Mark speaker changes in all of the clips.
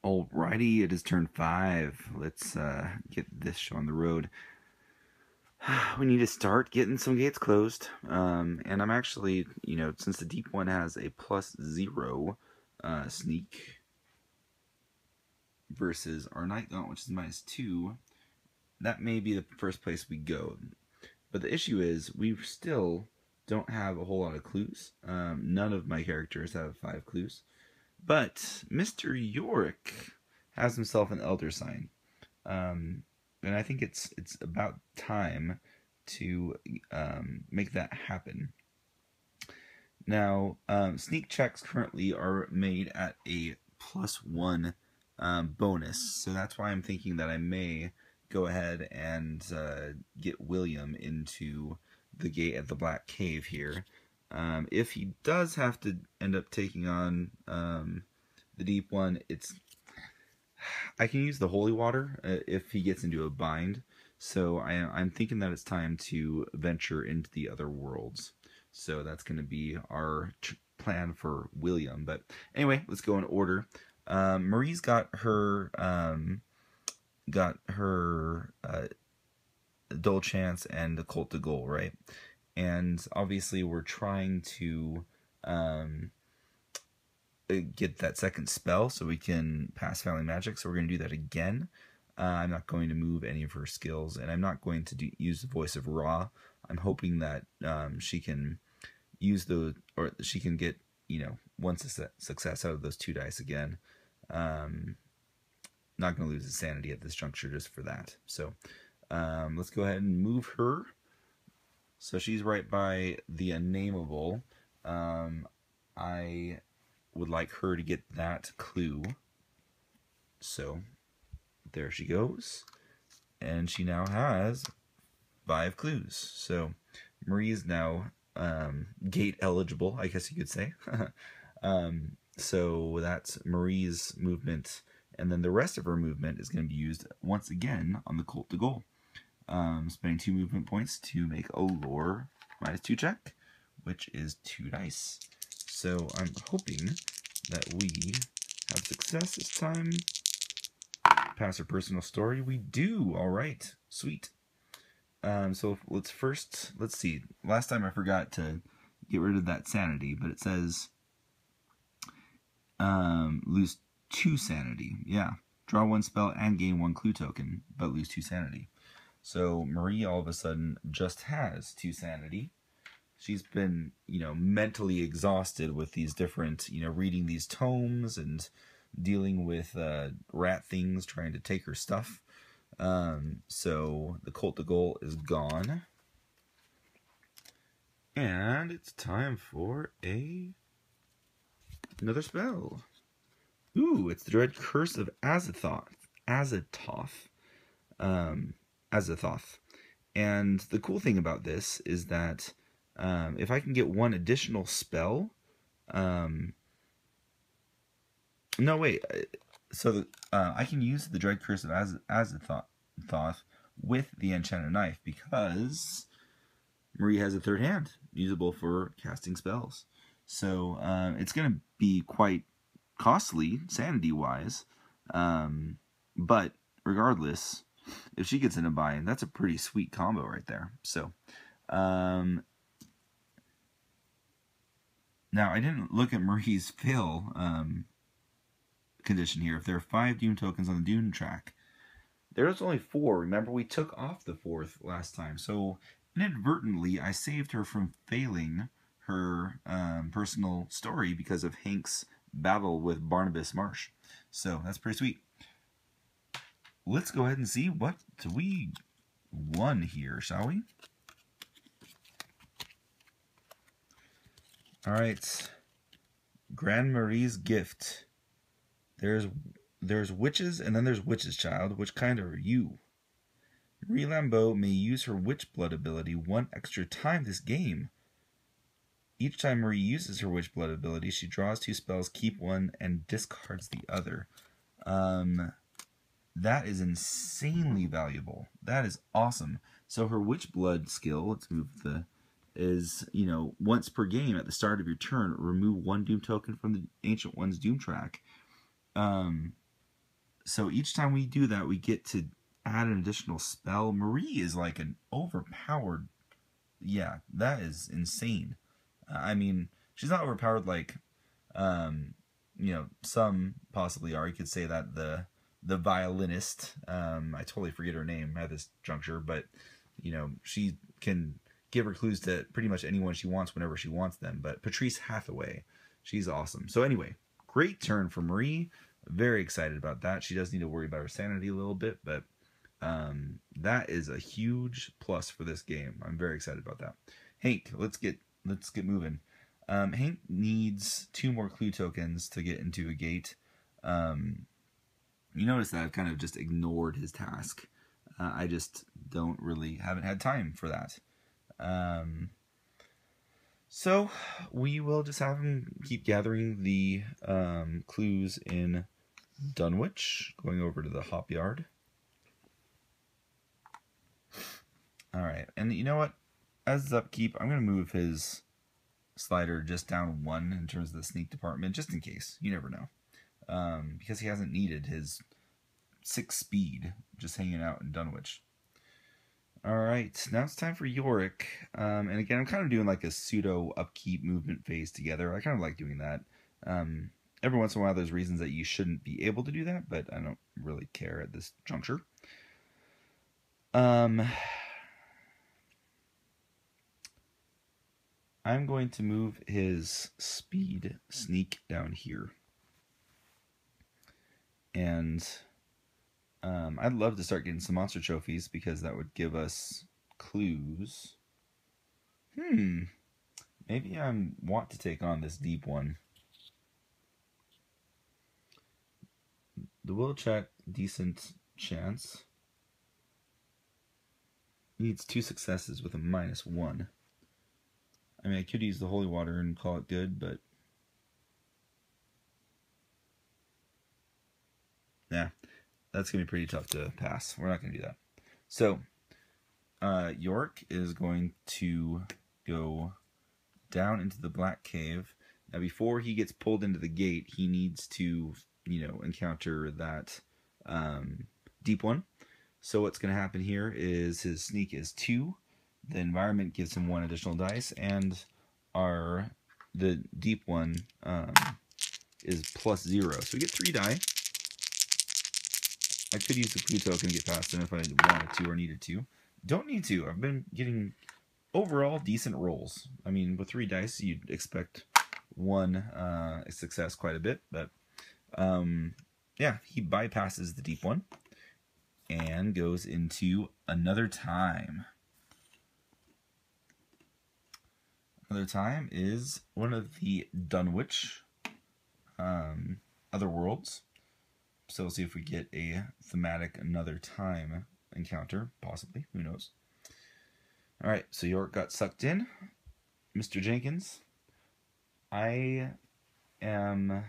Speaker 1: Alrighty, it is turn 5. Let's get this show on the road. We need to start getting some gates closed. And I'm actually, since the deep one has a +0 sneak versus our night gaunt, which is -2, that may be the first place we go. But the issue is we still don't have a whole lot of clues. None of my characters have 5 clues. But Mr. Yorick has himself an elder sign. And I think it's about time to make that happen. Now, sneak checks currently are made at a +1 bonus, so that's why I'm thinking that I may go ahead and get William into the gate at the Black Cave here. If he does have to end up taking on the deep one, I can use the holy water if he gets into a bind. So I'm thinking that it's time to venture into the other worlds. So that's going to be our plan for William. But anyway, let's go in order. Marie's got her Dull Chance and the Cult de Gaulle, right? And obviously we're trying to get that second spell so we can pass Family Magic, so we're going to do that again. I'm not going to move any of her skills, and I'm not going to use the Voice of Ra. I'm hoping that she can use or she can get, one success out of those 2 dice again. Not going to lose insanity at this juncture just for that. So let's go ahead and move her. So she's right by the unnameable. I would like her to get that clue. So there she goes. And she now has 5 clues. So Marie is now gate eligible, I guess you could say. So that's Marie's movement. And then the rest of her movement is going to be used once again on the Cult de Gaulle. Spending 2 movement points to make a lore -2 check, which is 2 dice. So I'm hoping that we have success this time. Pass our personal story. We do. All right. Sweet. So let's see. Last time I forgot to get rid of that sanity, but it says lose 2 sanity. Yeah. Draw 1 spell and gain 1 clue token, but lose 2 sanity. So Marie all of a sudden just has 2 sanity. She's been, mentally exhausted with these different, reading these tomes and dealing with rat things trying to take her stuff. So the Cult de Gaulle is gone. And it's time for another spell. Ooh, it's the Dread Curse of Azathoth. Azathoth. And the cool thing about this is that if I can get 1 additional spell, no, wait. So I can use the Dread Curse of Azathoth with the Enchanted Knife because Marie has a 3rd hand usable for casting spells. So it's going to be quite costly sanity-wise, but regardless, if she gets in a bind, that's a pretty sweet combo right there. So now I didn't look at Marie's fail condition here. If there are 5 Doom tokens on the Doom track, there's only 4. Remember, we took off the 4th last time, so inadvertently I saved her from failing her personal story because of Hank's battle with Barnabas Marsh. So that's pretty sweet. Let's go ahead and see what we won here, shall we? All right. Grand Marie's Gift. There's witches, and then there's Witch's Child. Which kind are you? Marie Lambeau may use her Witch Blood ability 1 extra time this game. Each time Marie uses her Witch Blood ability, she draws 2 spells, keep 1, and discards the other. That is insanely valuable. That is awesome. So her Witch Blood skill, let's move is, once per game at the start of your turn, remove 1 Doom token from the Ancient One's Doom track. So each time we do that, we get to add an additional spell. Marie is like an overpowered... Yeah, that is insane. I mean, she's not overpowered like, you know, some possibly are. You could say that the violinist, I totally forget her name at this juncture, but, you know, she can give her clues to pretty much anyone she wants whenever she wants them. But Patrice Hathaway, she's awesome. So anyway, great turn for Marie. Very excited about that. She does need to worry about her sanity a little bit, but that is a huge plus for this game. I'm very excited about that. Hank, let's get moving. Hank needs 2 more clue tokens to get into a gate. You notice that I've kind of just ignored his task. I just haven't had time for that. So we will just have him keep gathering the clues in Dunwich, going over to the hop yard. Alright, and you know what? As his upkeep, I'm going to move his slider just down 1 in terms of the sneak department, just in case. You never know. Because he hasn't needed his 6 speed just hanging out in Dunwich. Alright, now it's time for Yorick. And again, I'm kind of doing like a pseudo upkeep movement phase together. I kind of like doing that. Every once in a while there's reasons that you shouldn't be able to do that, but I don't really care at this juncture. I'm going to move his speed sneak down here. And I'd love to start getting some monster trophies because that would give us clues. Maybe I want to take on this deep one. The will check, decent chance. Needs 2 successes with a -1. I mean, I could use the holy water and call it good, but... Nah, that's going to be pretty tough to pass. We're not going to do that. So, Yorick is going to go down into the Black Cave. Now, before he gets pulled into the gate, he needs to, you know, encounter that deep one. So what's going to happen here is his sneak is 2. The environment gives him 1 additional dice, and the deep one is +0. So we get 3 die. I could use the clue token to get past him if I wanted to or needed to. Don't need to. I've been getting overall decent rolls. I mean, with 3 dice, you'd expect 1 success quite a bit, but yeah, he bypasses the deep one and goes into Another Time. Another Time is one of the Dunwich other worlds. So we'll see if we get a thematic Another Time encounter, possibly. Who knows? Alright, so Yorick got sucked in. Mr. Jenkins, I am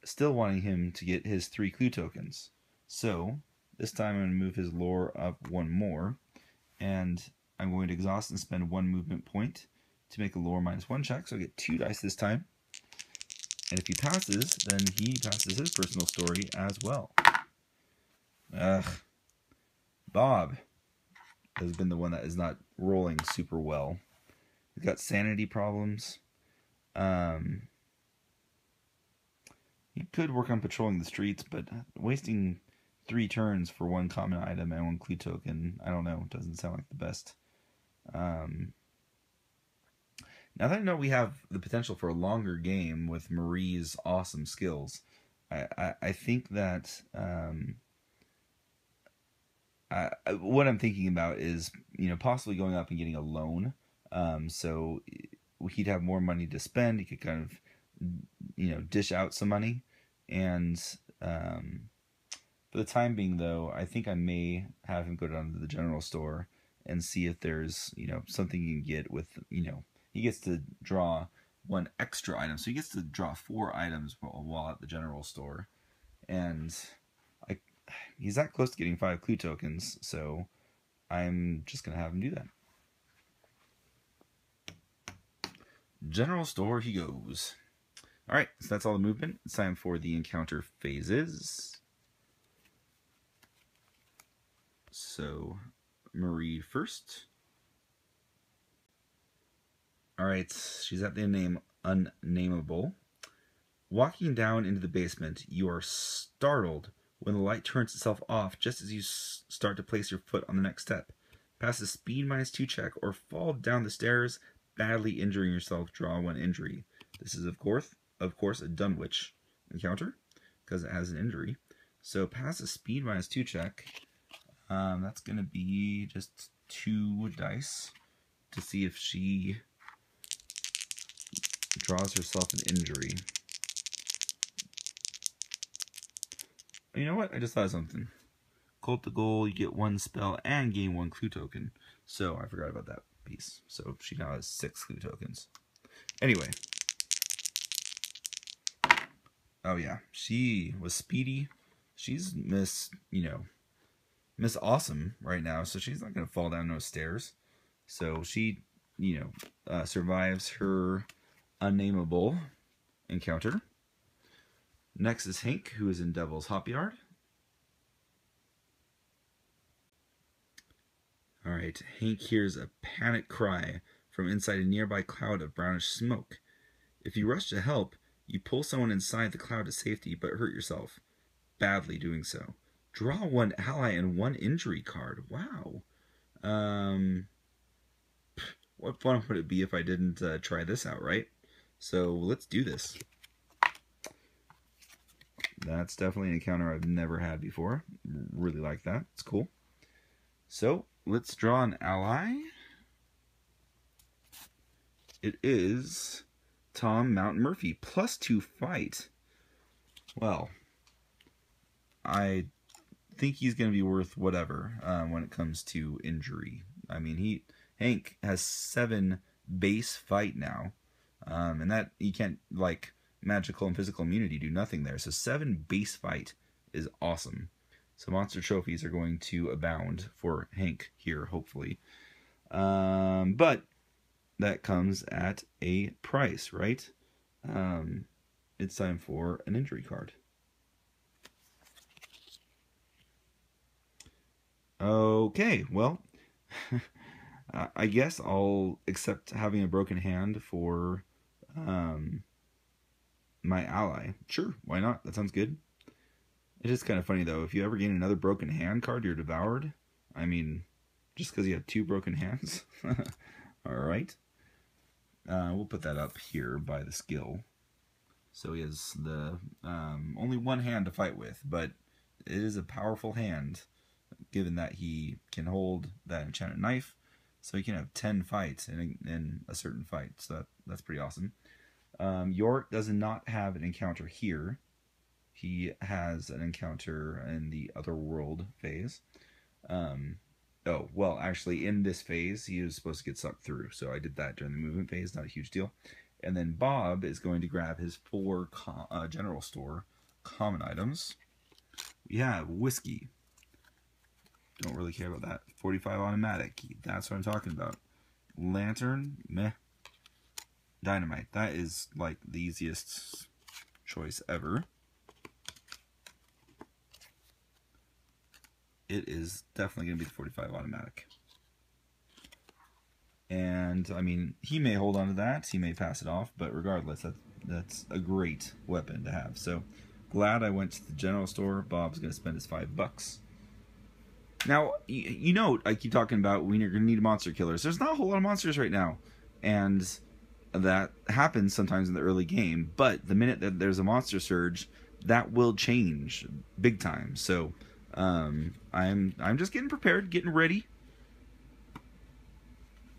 Speaker 1: still wanting him to get his 3 clue tokens. So this time I'm going to move his lore up 1 more, and I'm going to exhaust and spend 1 movement point to make a lore -1 check, so I get 2 dice this time. And if he passes, then he passes his personal story as well. Bob has been the one that is not rolling super well. He's got sanity problems. He could work on patrolling the streets, but wasting 3 turns for 1 common item and 1 clue token, I don't know, doesn't sound like the best. Now that I know we have the potential for a longer game with Marie's awesome skills, I think that what I'm thinking about is, you know, possibly going up and getting a loan. So he'd have more money to spend. He could kind of, you know, dish out some money. And for the time being, though, I think I may have him go down to the general store and see if there's, you know, something you can get with, you know, he gets to draw 1 extra item. So he gets to draw 4 items while at the general store. And he's that close to getting 5 clue tokens, so I'm just going to have him do that. General store he goes. Alright, so that's all the movement. It's time for the encounter phases. So, Marie first. Alright, she's at the name Unnameable. Walking down into the basement, you are startled when the light turns itself off just as you start to place your foot on the next step. Pass a speed -2 check or fall down the stairs, badly injuring yourself. Draw 1 injury. This is, of course, a Dunwich encounter because it has an injury. So pass a speed -2 check. That's going to be just 2 dice to see if she draws herself an injury. You know what? I just thought of something. Cult the goal, you get 1 spell and gain 1 clue token. So I forgot about that piece. So she now has 6 clue tokens. Anyway. Oh yeah, she was speedy. She's Miss Awesome right now, so she's not gonna fall down those stairs. So she, survives her unnameable encounter. Next is Hank, who is in Devil's Hop Yard. Alright, Hank hears a panic cry from inside a nearby cloud of brownish smoke. If you rush to help, you pull someone inside the cloud to safety, but hurt yourself, badly doing so. Draw 1 ally and 1 injury card. Wow. What fun would it be if I didn't try this out, right? So let's do this. That's definitely an encounter I've never had before. Really like that. It's cool. So let's draw an ally. It is Tom Mountain Murphy, +2 fight. Well, I think he's going to be worth whatever when it comes to injury. I mean, Hank has 7 base fight now, and that you can't, like, magical and physical immunity do nothing there. So 7 base fight is awesome. So monster trophies are going to abound for Hank here, hopefully. But that comes at a price, right? It's time for an injury card. Okay, well, I guess I'll accept having a broken hand for my ally. Sure, why not? That sounds good. It is kind of funny, though. If you ever gain another broken hand card, you're devoured. I mean, just because you have 2 broken hands. Alright. We'll put that up here by the skill. So he has the only 1 hand to fight with, but it is a powerful hand, given that he can hold that enchanted knife. So he can have 10 fights in a certain fight. So that's pretty awesome. Yorick does not have an encounter here. He has an encounter in the Otherworld phase. Oh, well, actually, in this phase, he was supposed to get sucked through. So I did that during the movement phase. Not a huge deal. And then Bob is going to grab his 4 general store common items. We have whiskey. Don't really care about that. 45 automatic. That's what I'm talking about. Lantern. Meh. Dynamite. That is, like, the easiest choice ever. It is definitely going to be the 45 automatic. And, I mean, he may hold on to that. He may pass it off. But regardless, that's a great weapon to have. So, glad I went to the general store. Bob's going to spend his $5. Now, you know, I keep talking about when you're going to need monster killers. There's not a whole lot of monsters right now. And that happens sometimes in the early game. But the minute that there's a monster surge, that will change big time. So, I'm just getting prepared, getting ready.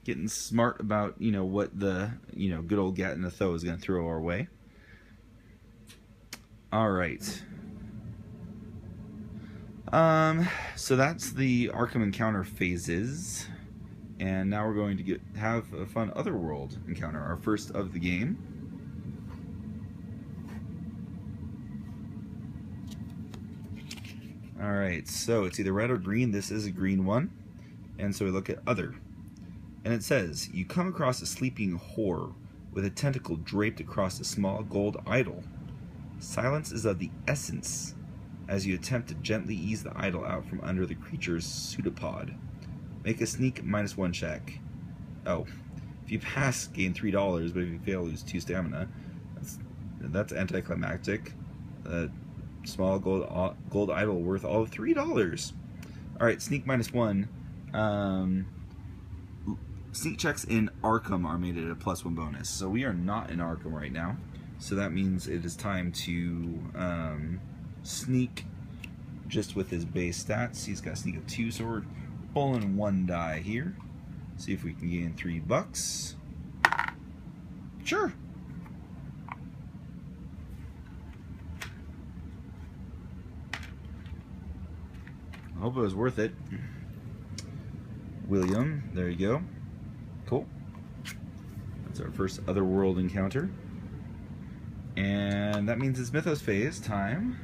Speaker 1: Getting smart about, what the, good old Gat in the Tho is going to throw our way. Alright. So that's the Arkham encounter phases. And now we're going to have a fun Otherworld encounter, our first of the game. Alright, so it's either red or green. This is a green one. And so we look at Other. And it says, you come across a sleeping whore with a tentacle draped across a small gold idol. Silence is of the essence. as you attempt to gently ease the idol out from under the creature's pseudopod. Make a sneak -1 check. Oh, if you pass, gain $3, but if you fail, lose 2 stamina. That's anticlimactic. Small gold idol worth all of $3. Alright, sneak -1. Sneak checks in Arkham are made at a +1 bonus. So we are not in Arkham right now. So that means it is time to sneak just with his base stats. He's got a sneak of 2, so we're pulling 1 die here. See if we can gain $3. Sure. I hope it was worth it. William, there you go. Cool. That's our first otherworld encounter. And that means it's Mythos phase time.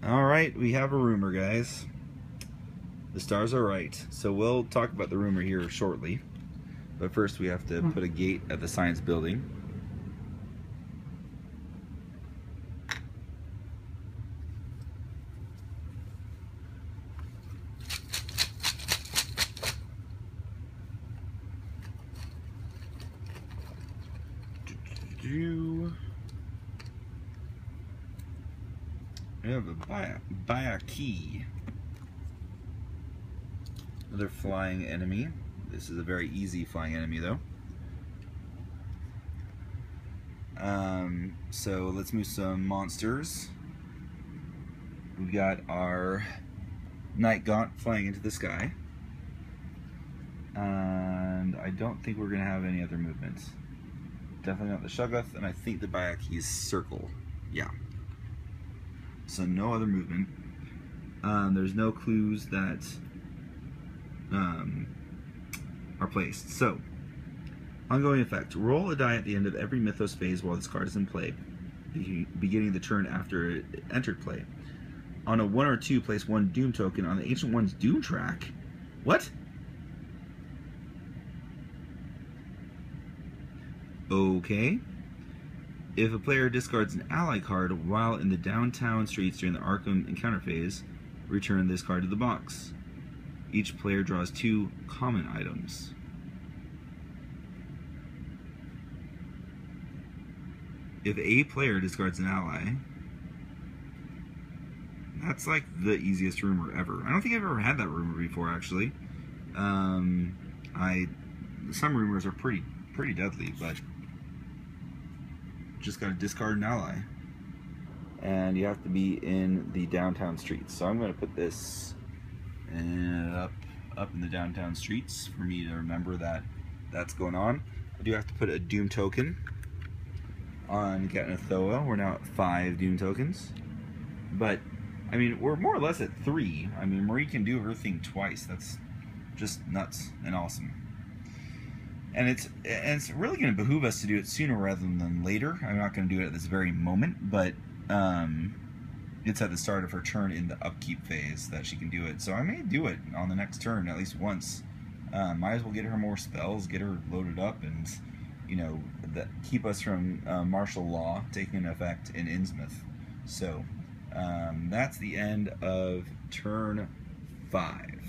Speaker 1: Alright, we have a rumor, guys. The stars are right. So we'll talk about the rumor here shortly. But first we have to put a gate at the science building. We have a buy a key. Another flying enemy. This is a very easy flying enemy, though. So let's move some monsters. We've got our Night Gaunt flying into the sky. And I don't think we're going to have any other movements. Definitely not the Shoggoth, and I think the Byaki's circle. Yeah. So no other movement. There's no clues that are placed. So, ongoing effect. Roll a die at the end of every Mythos phase while this card is in play, beginning the turn after it entered play. On a 1 or 2, place 1 Doom token on the Ancient One's Doom track. What? Okay. If a player discards an ally card while in the downtown streets during the Arkham encounter phase, return this card to the box. Each player draws 2 common items. If a player discards an ally, that's like the easiest rumor ever. I don't think I've ever had that rumor before, actually. Some rumors are pretty deadly, but just got to discard an ally, and you have to be in the downtown streets. So I'm going to put this up in the downtown streets for me to remember that that's going on. I do have to put a Doom token on Gatnathoa. We're now at 5 Doom tokens, but I mean we're more or less at 3. I mean Marie can do her thing twice. That's just nuts and awesome. And it's really going to behoove us to do it sooner rather than later. I'm not going to do it at this very moment, but it's at the start of her turn in the upkeep phase that she can do it. So I may do it on the next turn at least once. Might as well get her more spells, get her loaded up, and you know, keep us from martial law taking effect in Innsmouth. So that's the end of turn 5.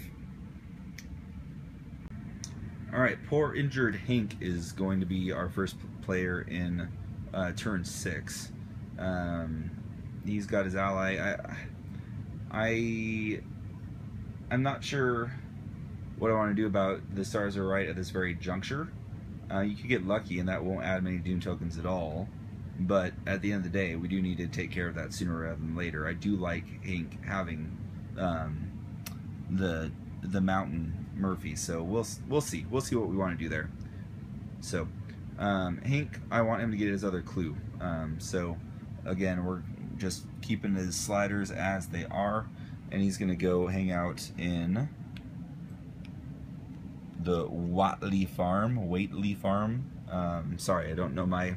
Speaker 1: Alright, poor injured Hank is going to be our first player in turn 6. He's got his ally. I'm not sure what I want to do about the stars are right at this very juncture. You could get lucky and that won't add many Doom tokens at all, but at the end of the day we do need to take care of that sooner rather than later. I do like Hank having the mountain Murphy, so we'll see what we want to do there. So Hank, I want him to get his other clue. So again, we're just keeping his sliders as they are, and he's gonna go hang out in the Whately Farm. Sorry, I don't know my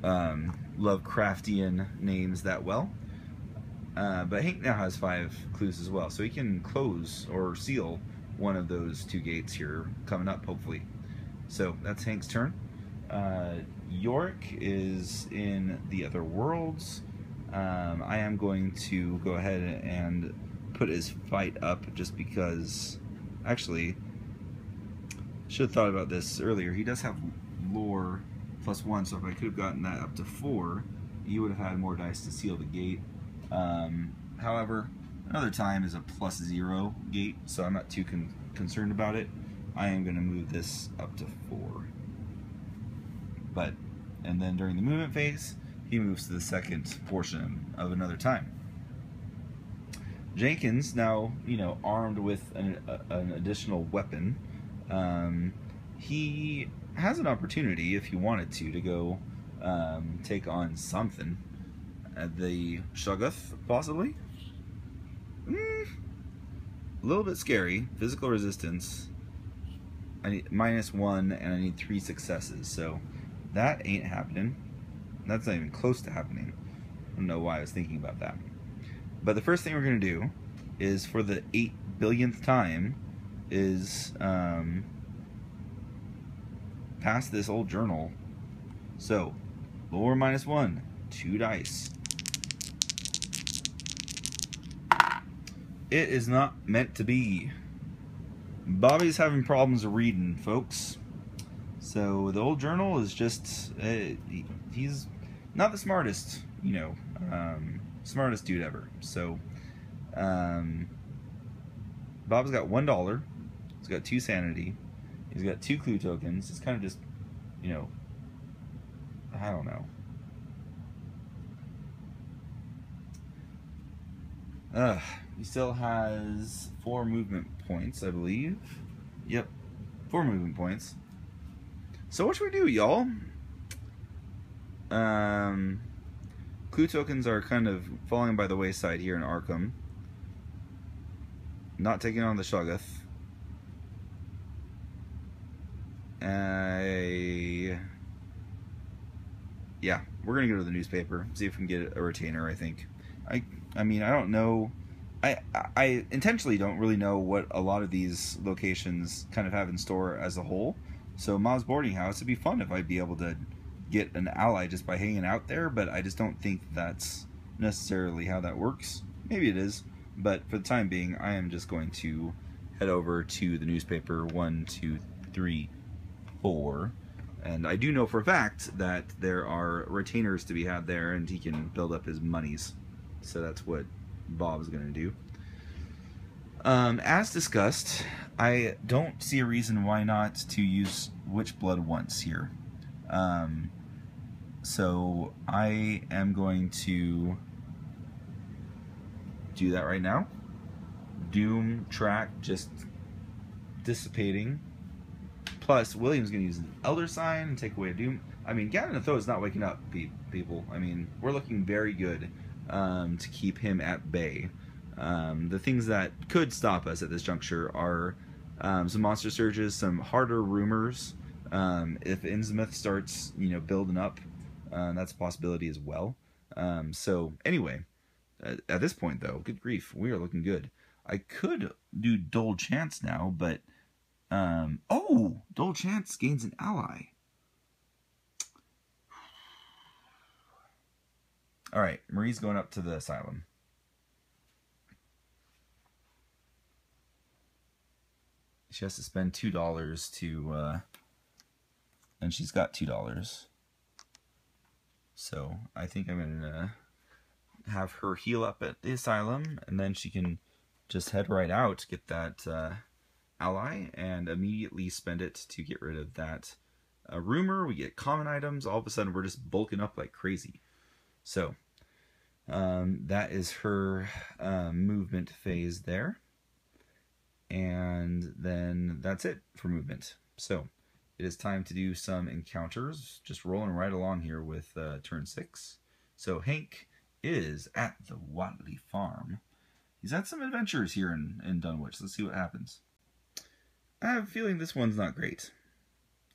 Speaker 1: Lovecraftian names that well. But Hank now has 5 clues as well, so he can close or seal one of those 2 gates here coming up, hopefully. So that's Hank's turn. Yorick is in the other worlds. I am going to go ahead and put his fight up just because, actually, should have thought about this earlier. He does have lore +1, so if I could have gotten that up to 4, you would have had more dice to seal the gate. However, another time is a +0 gate, so I'm not too concerned about it. I am going to move this up to 4. And then during the movement phase, he moves to the second portion of another time. Jenkins, now, armed with an additional weapon, he has an opportunity, if he wanted to go take on something. The Shoggoth, possibly? A little bit scary. Physical resistance. I need -1, and I need 3 successes, so that ain't happening. That's not even close to happening. I don't know why I was thinking about that. But the first thing we're going to do is, for the 8 billionth time, is pass this old journal. So, lore -1, 2 dice. It is not meant to be. Bobby's having problems reading, folks. So the old journal is just, he's not the smartest, smartest dude ever. So, Bob's got $1. He's got 2 sanity. He's got 2 clue tokens. It's kind of just, I don't know. He still has 4 movement points, I believe. Yep, 4 movement points. So what should we do, y'all? Clue tokens are kind of falling by the wayside here in Arkham. Not taking on the Shoggoth. Yeah, we're gonna go to the newspaper, see if we can get a retainer. I think. I mean, I don't know. I intentionally don't really know what a lot of these locations kind of have in store as a whole. So Ma's boarding house, it'd be fun if I'd be able to get an ally just by hanging out there, but I just don't think that's necessarily how that works. Maybe it is, but for the time being, I am just going to head over to the newspaper. 1, 2, 3, 4. And I do know for a fact that there are retainers to be had there, and he can build up his monies. So that's what Bob's going to do. As discussed, I don't see a reason why not to use Witch Blood once here. So I am going to do that right now. Doom track just dissipating. Plus, William's going to use an Elder Sign and take away a Doom. I mean, Gavin and Tho is not waking up, people. I mean, we're looking very good to keep him at bay. The things that could stop us at this juncture are some monster surges, some harder rumors. If Innsmouth starts, building up, that's a possibility as well. So anyway, at this point though, good grief, we are looking good. I could do Dole Chance now, but oh, Dole Chance gains an ally. All right, Marie's going up to the asylum. She has to spend $2 to, and she's got $2. So I think I'm gonna have her heal up at the asylum, and then she can just head right out, get that ally, and immediately spend it to get rid of that rumor. We get common items. All of a sudden, we're just bulking up like crazy. So that is her movement phase there. And then that's it for movement. So it is time to do some encounters. Just rolling right along here with turn 6. So Hank is at the Watley farm. He's had some adventures here in Dunwich. Let's see what happens. I have a feeling this one's not great.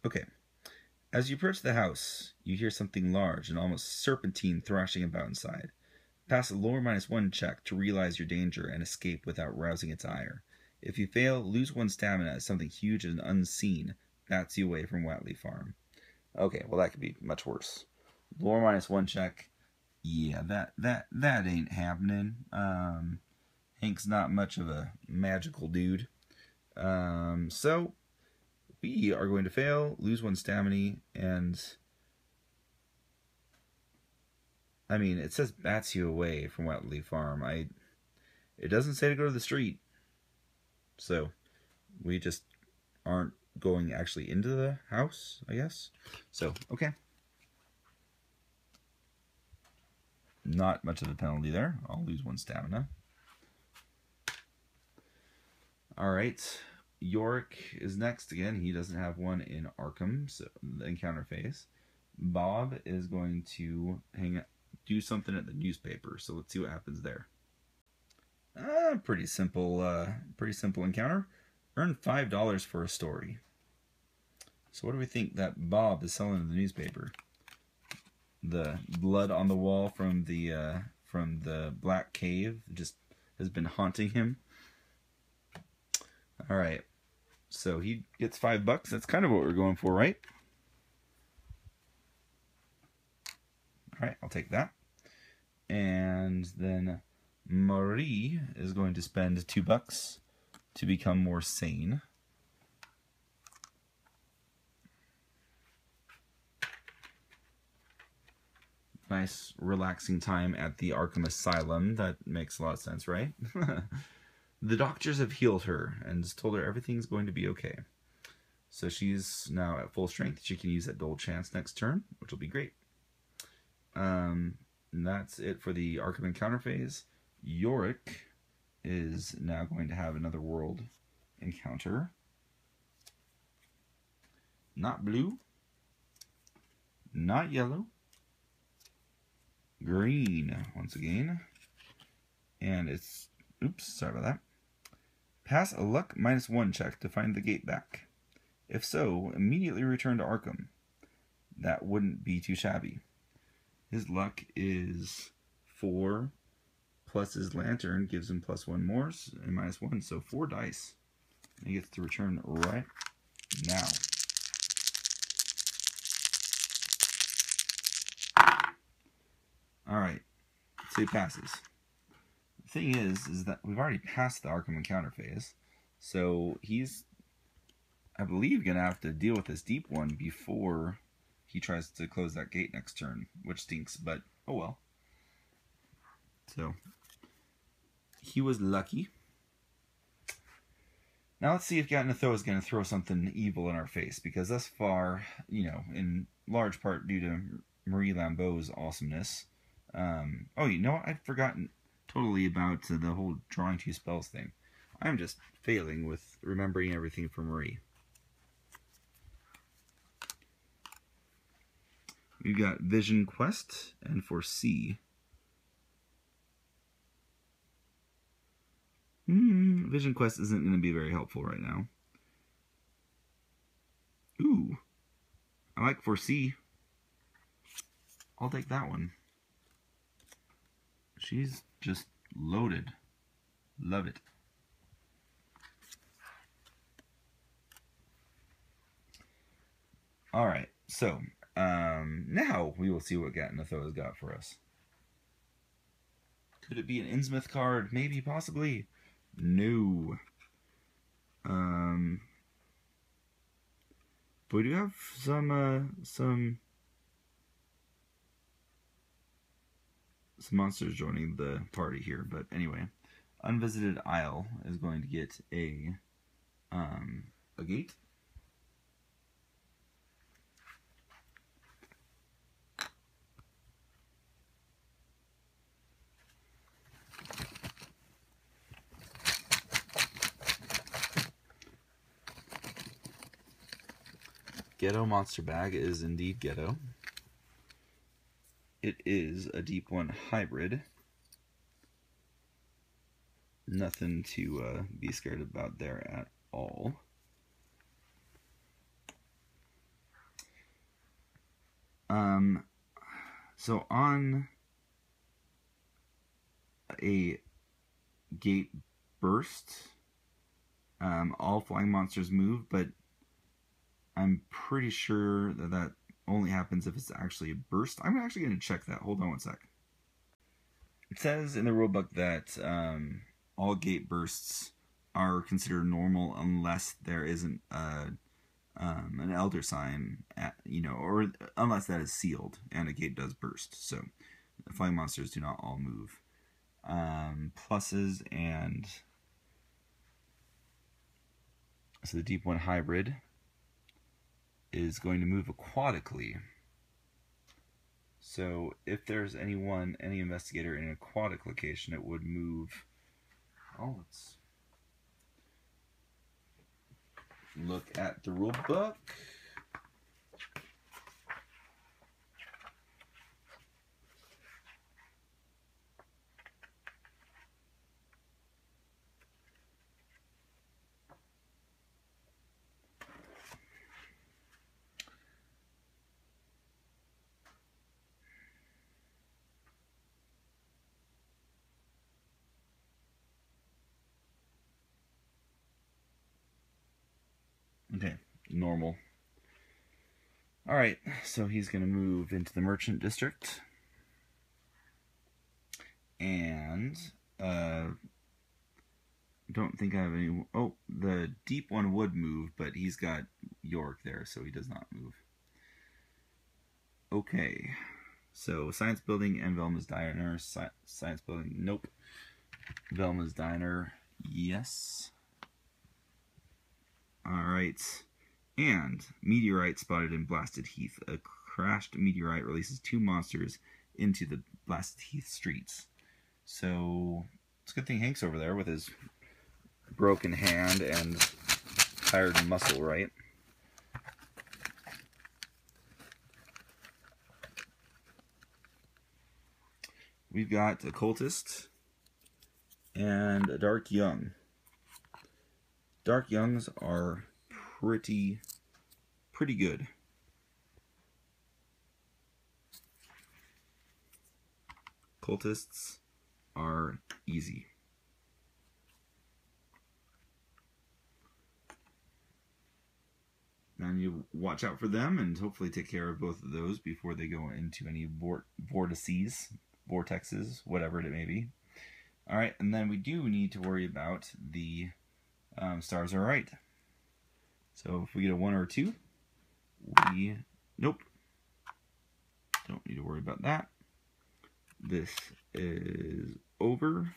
Speaker 1: Okay. As you approach the house, you hear something large and almost serpentine thrashing about inside. Pass a lore -1 check to realize your danger and escape without rousing its ire. If you fail, lose 1 stamina as something huge and unseen bats you away from Watley Farm. Okay, well that could be much worse. Lore -1 check. Yeah, that ain't happening. Hank's not much of a magical dude. So we are going to fail, lose 1 stamina, and I mean, it says bats you away from Wetleaf Farm. It doesn't say to go to the street. So we just aren't going actually into the house, I guess. So, okay. Not much of a penalty there. I'll lose 1 stamina. Alright. Yorick is next again. He doesn't have one in Arkham, so the encounter phase. Bob is going to do something at the newspaper, so let's see what happens there. Pretty simple encounter. Earn $5 for a story. So what do we think that Bob is selling in the newspaper? The blood on the wall from the black cave just has been haunting him. All right, so he gets $5. That's kind of what we're going for, right? All right, I'll take that. And then Marie is going to spend $2 to become more sane. Nice, relaxing time at the Arkham Asylum. That makes a lot of sense, right? The doctors have healed her and told her everything's going to be okay. So she's now at full strength. She can use that Dole Chance next turn, which will be great. And that's it for the Arkham encounter phase. Yorick is now going to have another world encounter. Not blue. Not yellow. Green once again. And it's, oops, sorry about that. Pass a luck -1 check to find the gate back. If so, immediately return to Arkham. That wouldn't be too shabby. His luck is 4, plus his lantern gives him +1 more, and -1, so 4 dice. He gets to return right now. Alright, so he passes. The thing is that we've already passed the Arkham encounter phase, so he's, I believe, going to have to deal with this deep one before he tries to close that gate next turn, which stinks, but oh well. So, he was lucky. Now let's see if Gatnatho is going to throw something evil in our face, because thus far, you know, in large part due to Marie Lambeau's awesomeness. Oh, you know what? I'd forgotten totally about the whole drawing 2 spells thing. I'm just failing with remembering everything from Marie. We've got Vision Quest and Foresee. Vision Quest isn't going to be very helpful right now. Ooh. I like Foresee. I'll take that one. She's just loaded. Love it. Alright, so now we will see what Gatnatho has got for us. Could it be an Innsmouth card? Maybe, possibly. No. But we do have some monsters joining the party here. But anyway, Unvisited Isle is going to get a gate. Ghetto Monster Bag is indeed ghetto. It is a Deep One hybrid. Nothing to be scared about there at all. So on a gate burst, all flying monsters move, but I'm pretty sure that only happens if it's actually a burst. I'm actually going to check that. Hold on one sec. It says in the rulebook that all gate bursts are considered normal unless there isn't an elder sign, or unless that is sealed and a gate does burst. So the flying monsters do not all move. Pluses and so the Deep One hybrid is going to move aquatically. So if there's any investigator in an aquatic location, it would move. Oh, let's look at the rule book. Okay, normal. Alright, so he's going to move into the merchant district. And, don't think I have any... Oh, the Deep One would move, but he's got Yorick there, so he does not move. Okay, so Science Building and Velma's Diner. Science Building, nope. Velma's Diner, yes. Alright, and Meteorite spotted in Blasted Heath. A crashed meteorite releases 2 monsters into the Blasted Heath streets. So, it's a good thing Hank's over there with his broken hand and tired muscle, right? We've got a Cultist and a Dark Young. Dark Youngs are pretty good. Cultists are easy. And you watch out for them and hopefully take care of both of those before they go into any vortices, whatever it may be. Alright, and then we do need to worry about the stars are right. So if we get a 1 or a 2, nope. Don't need to worry about that. This is over.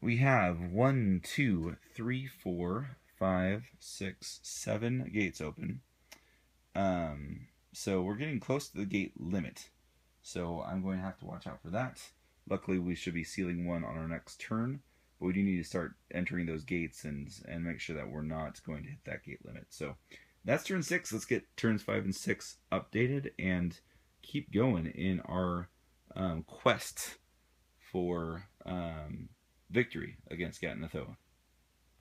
Speaker 1: We have 1, 2, 3, 4, 5, 6, 7 gates open. So we're getting close to the gate limit. So I'm going to have to watch out for that. Luckily, we should be sealing one on our next turn. But we do need to start entering those gates and make sure that we're not going to hit that gate limit. So that's turn 6. Let's get turns 5 and 6 updated and keep going in our quest for victory against Gat and Nathoa.